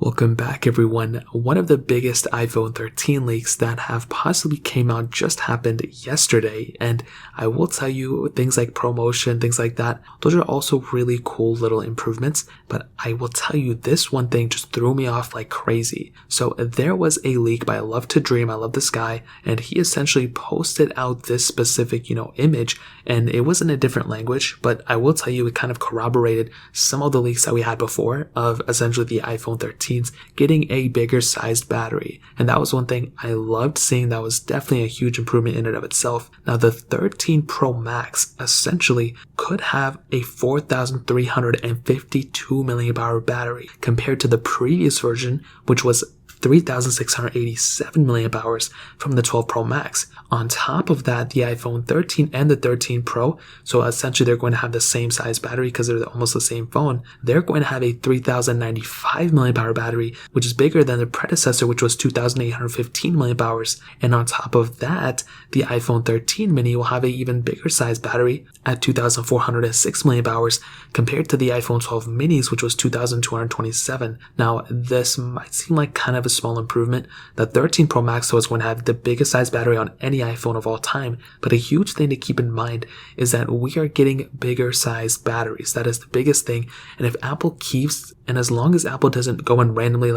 Welcome back everyone. One of the biggest iPhone 13 leaks that have possibly came out just happened yesterday, and I will tell you things like promotion, things like that, those are also really cool little improvements, but I will tell you this one thing just threw me off like crazy. So there was a leak by I Love to Dream, I Love this guy, and he essentially posted out this specific, image, and it was in a different language, but I will tell you it kind of corroborated some of the leaks that we had before of essentially the iPhone 13 getting a bigger sized battery. And that was one thing I loved seeing. That was definitely a huge improvement in and of itself. Now the 13 Pro Max essentially could have a 4,352 milliamp hour battery compared to the previous version, which was 3,687 milliamp hours from the 12 Pro Max. On top of that, the iPhone 13 and the 13 Pro, so essentially they're going to have the same size battery because they're almost the same phone. They're going to have a 3,095 milliamp hour battery, which is bigger than the predecessor, which was 2,815 milliamp hours. And on top of that, the iPhone 13 mini will have an even bigger size battery at 2,406 milliamp hours compared to the iPhone 12 minis, which was 2,227. Now, this might seem like kind of a small improvement. The 13 Pro Max though is going to have the biggest size battery on any iPhone of all time, but a huge thing to keep in mind is that we are getting bigger sized batteries. That is the biggest thing. And if Apple keeps, and as long as Apple doesn't go and randomly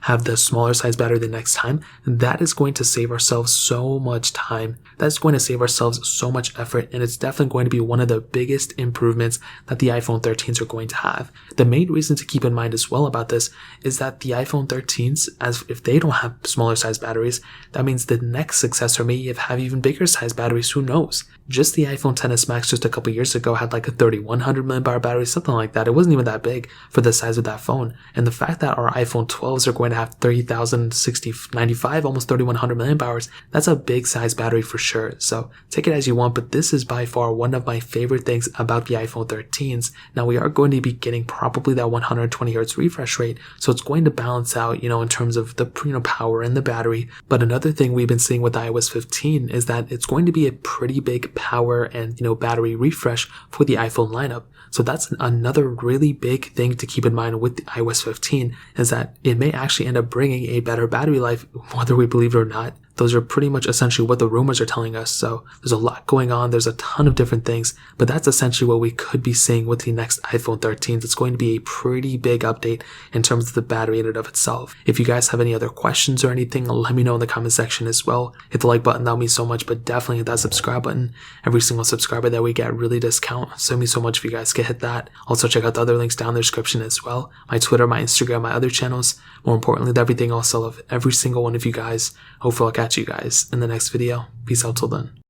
have the smaller size battery the next time, that is going to save ourselves so much time. That's going to save ourselves so much effort, and it's definitely going to be one of the biggest improvements that the iPhone 13s are going to have. The main reason to keep in mind as well about this is that the iPhone 13s, as if they don't have smaller size batteries, that means the next successor may have even bigger size batteries. Who knows? Just the iPhone XS Max just a couple years ago had like a 3,100 milliamp hour battery, something like that. It wasn't even that big for the size of that phone. And the fact that our iPhone 12s are going to have 3,095, almost 3,100 milliamp hours, that's a big size battery for sure. So take it as you want, but this is by far one of my favorite things about the iPhone 13s. Now we are going to be getting probably that 120 Hz refresh rate, so it's going to balance out, in terms of the power and the battery. But another thing we've been seeing with iOS 15 is that it's going to be a pretty big power and battery refresh for the iPhone lineup. So that's another really big thing to keep in mind with the iOS 15, is that it may actually end up bringing a better battery life, whether we believe it or not. Those are pretty much essentially what the rumors are telling us. So there's a lot going on. There's a ton of different things, but that's essentially what we could be seeing with the next iPhone 13s. It's going to be a pretty big update in terms of the battery in and of itself. If you guys have any other questions or anything, let me know in the comment section as well. Hit the like button, that would mean so much, but definitely hit that subscribe button. Every single subscriber that we get really does count. So it means so much if you guys can hit that. Also check out the other links down in the description as well. My Twitter, my Instagram, my other channels. More importantly, everything else. I love every single one of you guys. Hopefully I'll catch you guys in the next video. Peace out till then.